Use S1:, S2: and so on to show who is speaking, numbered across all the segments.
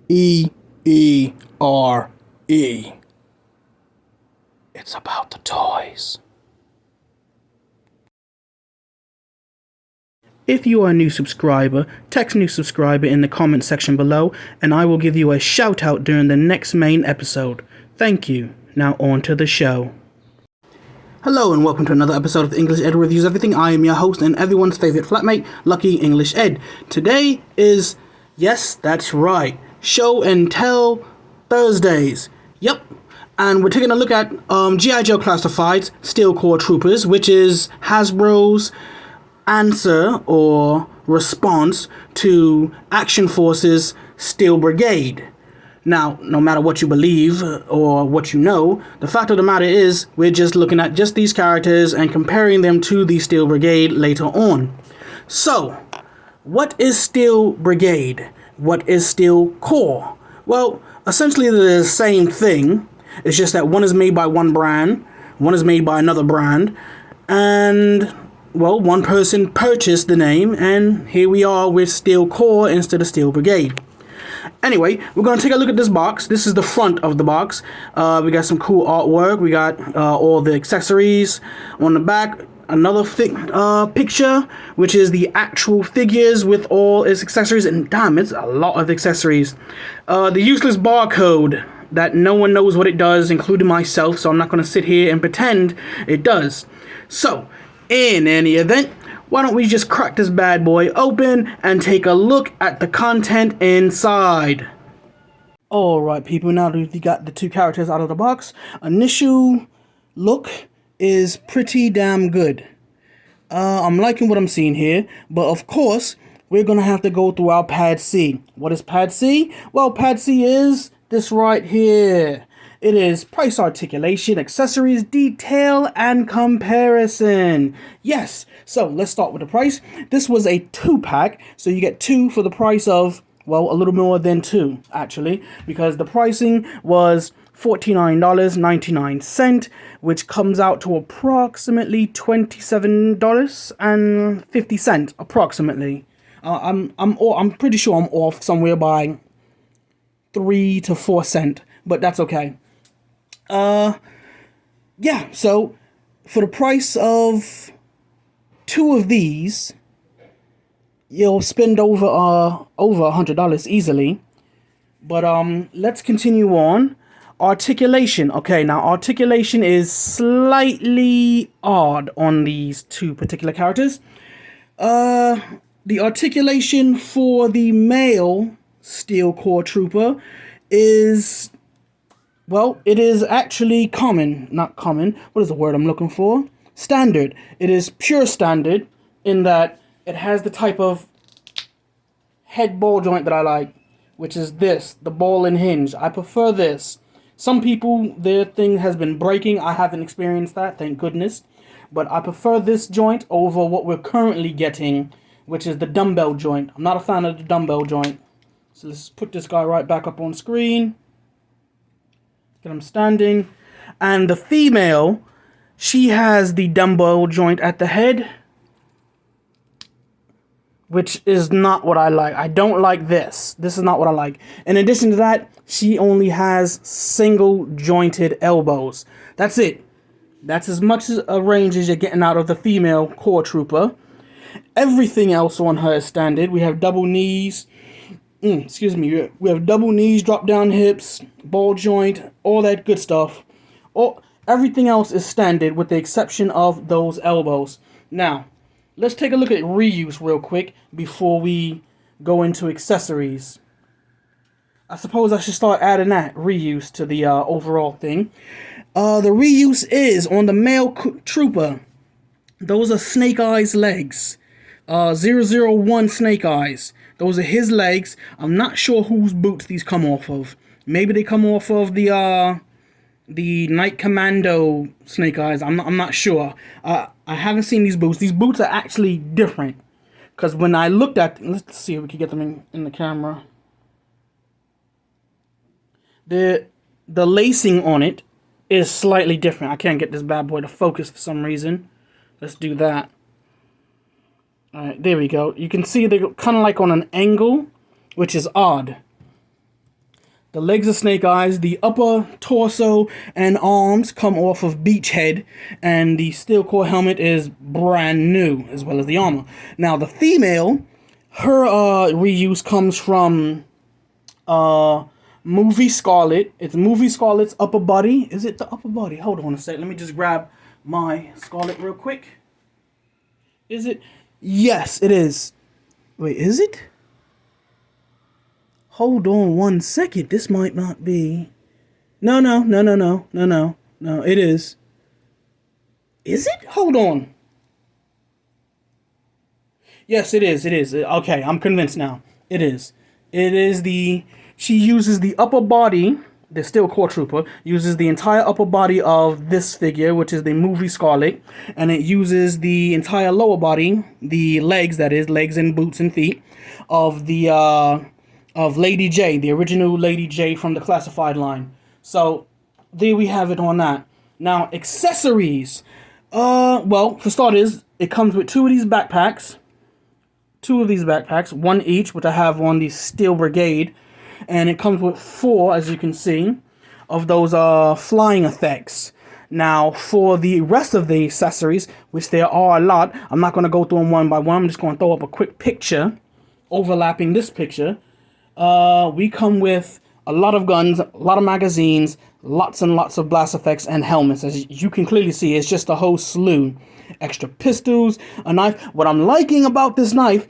S1: E-E-R-E. It's about the toys. If you are a new subscriber, text new subscriber in the comment section below, and I will give you a shout out during the next main episode. Thank you. Now on to the show. Hello and welcome to another episode of English Ed Reviews Everything. I am your host and everyone's favorite flatmate, Lucky English Ed. Today is, yes, that's right, Show and Tell Thursdays. Yep. And we're taking a look at G.I. Joe Classifieds Steel Corps Troopers, which is Hasbro's answer or response to Action Force's Steel Brigade. Now, no matter what you believe or what you know, the fact of the matter is we're just looking at just these characters and comparing them to the Steel Brigade later on. So, what is Steel Brigade? What is Steel Corps? Well, essentially they're the same thing. It's just that one is made by one brand, one is made by another brand, and, well, one person purchased the name, and here we are with Steel Corps instead of Steel Brigade. Anyway, we're going to take a look at this box. This is the front of the box. We got some cool artwork. We got all the accessories. On the back, another picture, which is the actual figures with all its accessories. And damn, it's a lot of accessories. The useless barcode that no one knows what it does, including myself, so I'm not going to sit here and pretend it does. So, in any event, why don't we just crack this bad boy open and take a look at the content inside. Alright people, now that we've got the two characters out of the box, initial look is pretty damn good. I'm liking what I'm seeing here, but of course, we're going to have to go through our Pad C. What is Pad C? Well, Pad C is this right here. It is price articulation, accessories, detail, and comparison. Yes, so let's start with the price. This was a 2-pack, so you get 2 for the price of, well, a little more than 2, actually, because the pricing was $49.99, which comes out to approximately $27.50, approximately. I'm pretty sure I'm off somewhere by 3 to 4 cents, but that's okay. Yeah, so for the price of 2 of these, you'll spend over $100 easily. But let's continue on. Articulation. Okay, now articulation is slightly odd on these two particular characters. The articulation for the male Steel Corps Trooper is, well, it is actually not common, what is the word I'm looking for? Standard. It is pure standard in that it has the type of head ball joint that I like, which is this, the ball and hinge. I prefer this. Some people, their thing has been breaking. I haven't experienced that, thank goodness. But I prefer this joint over what we're currently getting, which is the dumbbell joint. I'm not a fan of the dumbbell joint. So let's put this guy right back up on screen. Get him standing. And the female, she has the dumbbell joint at the head, which is not what I like. I don't like this. This is not what I like. In addition to that, she only has single jointed elbows. That's it. That's as much as a range as you're getting out of the female Corps Trooper. Everything else on her is standard. We have double knees. We have double knees, drop down hips, ball joint, all that good stuff. Everything else is standard with the exception of those elbows. Now, let's take a look at reuse real quick before we go into accessories. I suppose I should start adding that reuse to the overall thing. The reuse is on the male trooper. Those are Snake Eyes legs. 001 Snake Eyes. Those are his legs. I'm not sure whose boots these come off of. Maybe they come off of the Night Commando Snake Eyes. I'm not sure. I haven't seen these boots. These boots are actually different. Because when I looked at them, let's see if we can get them in the camera. The lacing on it is slightly different. I can't get this bad boy to focus for some reason. Let's do that. Alright, there we go. You can see they're kind of like on an angle, which is odd. The legs are Snake Eyes, the upper torso and arms come off of Beachhead, and the steel core helmet is brand new, as well as the armor. Now, the female, her reuse comes from Movie Scarlet. It's Movie Scarlet's upper body. Is it the upper body? Hold on a sec. Let me just grab my Scarlet real quick. Is it? Yes, it is. Wait, is it? Hold on 1 second. This might not be. No, it is. Is it? Hold on. Yes, it is. It is. Okay, I'm convinced now. It is. It is the. She uses the upper body. The Steel Core Trooper uses the entire upper body of this figure, which is the Movie Scarlet, and it uses the entire lower body, the legs, that is, legs and boots and feet, of the of Lady J, the original Lady J from the classified line. So there we have it on that. Now, accessories. Well, for starters, it comes with two of these backpacks, one each, which I have on the Steel Brigade. And it comes with 4, as you can see, of those flying effects. Now, for the rest of the accessories, which there are a lot, I'm not going to go through them one by one. I'm just going to throw up a quick picture overlapping this picture. We come with a lot of guns, a lot of magazines, lots and lots of blast effects and helmets. As you can clearly see, it's just a whole slew. Extra pistols, a knife. What I'm liking about this knife,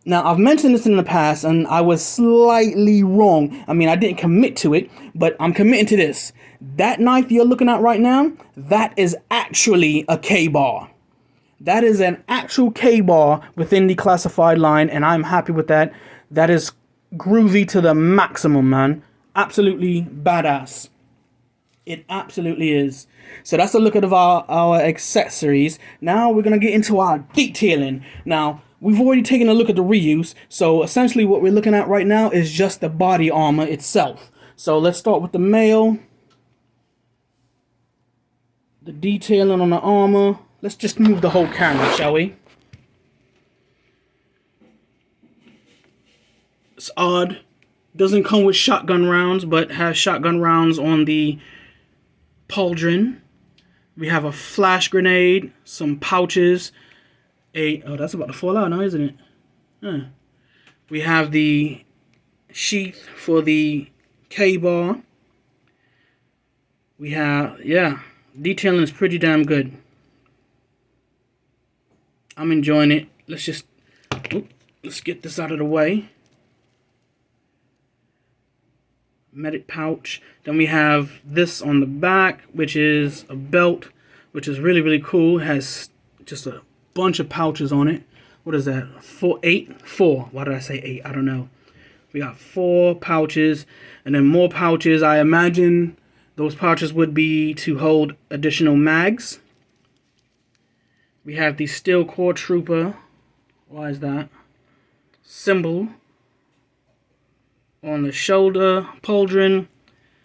S1: now, I've mentioned this in the past, and I was slightly wrong. I mean, I didn't commit to it, but I'm committing to this. That knife you're looking at right now, that is actually a K-bar. That is an actual K-bar within the classified line, and I'm happy with that. That is groovy to the maximum, man. Absolutely badass. It absolutely is. So that's a look at our accessories. Now we're going to get into our detailing. Now, we've already taken a look at the reuse, so essentially what we're looking at right now is just the body armor itself. So let's start with the male. The detailing on the armor. Let's just move the whole camera, shall we? It's odd. Doesn't come with shotgun rounds, but has shotgun rounds on the pauldron. We have a flash grenade, some pouches. Oh, that's about to fall out now, isn't it? Huh. We have the sheath for the K-bar. We have, yeah, detailing is pretty damn good. I'm enjoying it. Let's get this out of the way. Medic pouch. Then we have this on the back, which is a belt, which is really, really cool. It has just a bunch of pouches on it. What is that? 4. Why did I say 8? I don't know. We got 4 pouches, and then more pouches. I imagine those pouches would be to hold additional mags. We have the Steel Core Trooper. Why is that? Symbol on the shoulder pauldron.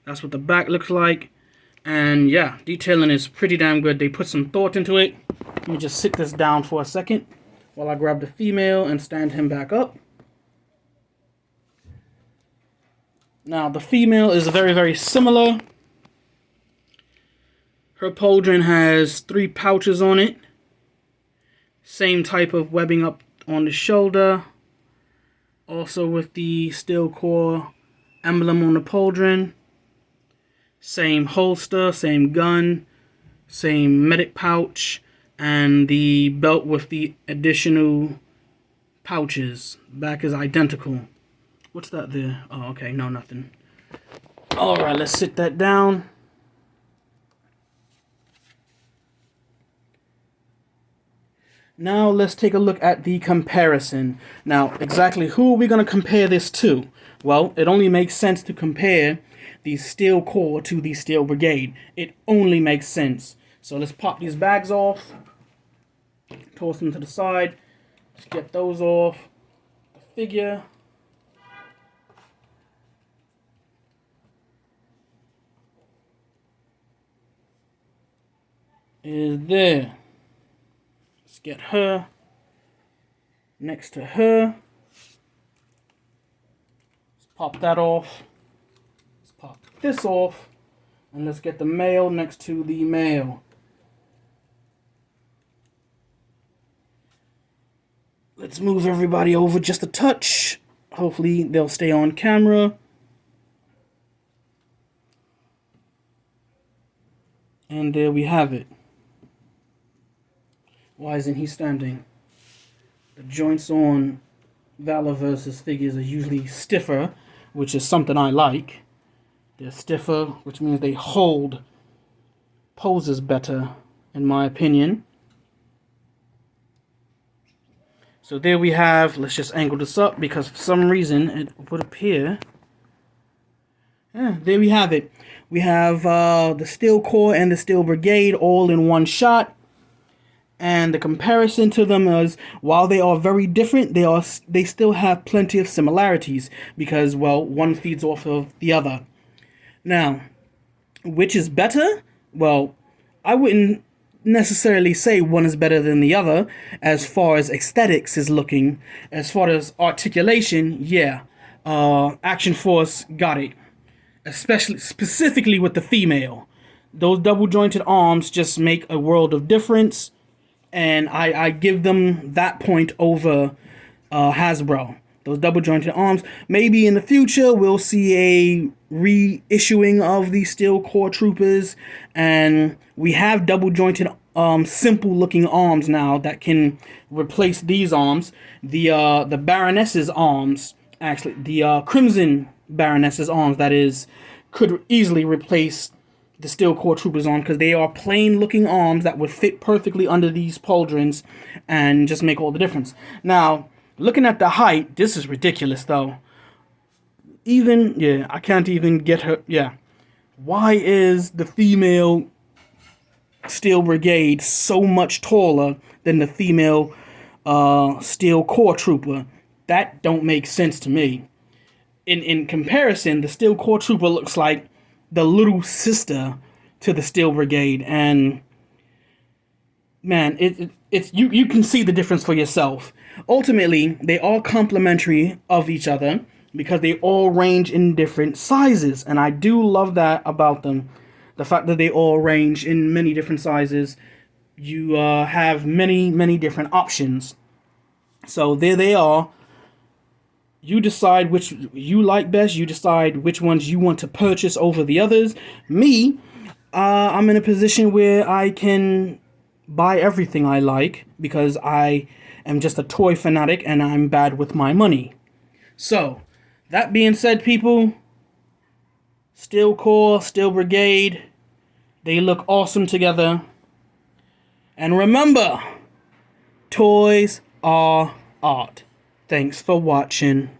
S1: That's what the back looks like. And yeah, detailing is pretty damn good. They put some thought into it. Let me just sit this down for a second while I grab the female and stand him back up. Now, the female is very, very similar. Her pauldron has 3 pouches on it. Same type of webbing up on the shoulder. Also with the Steel Core emblem on the pauldron. Same holster, same gun, same medic pouch, and the belt with the additional pouches. Back is identical. What's that there? Oh, okay, no, nothing. Alright, let's sit that down. Now let's take a look at the comparison. Now, exactly who are we going to compare this to? Well, it only makes sense to compare the Steel Core to the Steel Brigade. It only makes sense. So let's pop these bags off. Toss them to the side. Let's get those off. The figure. Is there. Let's get her next to her. Let's pop that off. pop this off, and let's get the male next to the male. Let's move everybody over just a touch. Hopefully they'll stay on camera. And there we have it. Why isn't he standing? The joints on Valor versus figures are usually stiffer, which is something I like. They're stiffer, which means they hold poses better, in my opinion. So there we have, let's just angle this up because for some reason it would appear. Yeah, there we have it. We have the Steel Corps and the Steel Brigade all in one shot. And the comparison to them is, while they are very different, they still have plenty of similarities because, well, one feeds off of the other. Now, which is better? Well, I wouldn't necessarily say one is better than the other as far as aesthetics is looking. As far as articulation, yeah, Action Force got it. Specifically with the female. Those double jointed arms just make a world of difference. And I give them that point over Hasbro. Those double jointed arms. Maybe in the future we'll see a reissuing of the Steel Corps Troopers, and we have double jointed simple looking arms now that can replace these arms. The Baroness's arms, actually the Crimson Baroness's arms, that is, could easily replace the Steel Corps Troopers arms because they are plain looking arms that would fit perfectly under these pauldrons and just make all the difference. Now, looking at the height, this is ridiculous though. I can't even get her. Yeah. Why is the female Steel Brigade so much taller than the female Steel Corps Trooper? That don't make sense to me. In comparison, the Steel Corps Trooper looks like the little sister to the Steel Brigade, and man, it's you can see the difference for yourself. Ultimately, they are complementary of each other because they all range in different sizes, and I do love that about them. The fact that they all range in many different sizes, you have many different options. So there they are. You decide which you like best. You decide which ones you want to purchase over the others. Me, I'm in a position where I can buy everything I like because I am just a toy fanatic and I'm bad with my money. So, that being said, people, Steel Corps, Steel Brigade, they look awesome together. And remember, toys are art. Thanks for watching.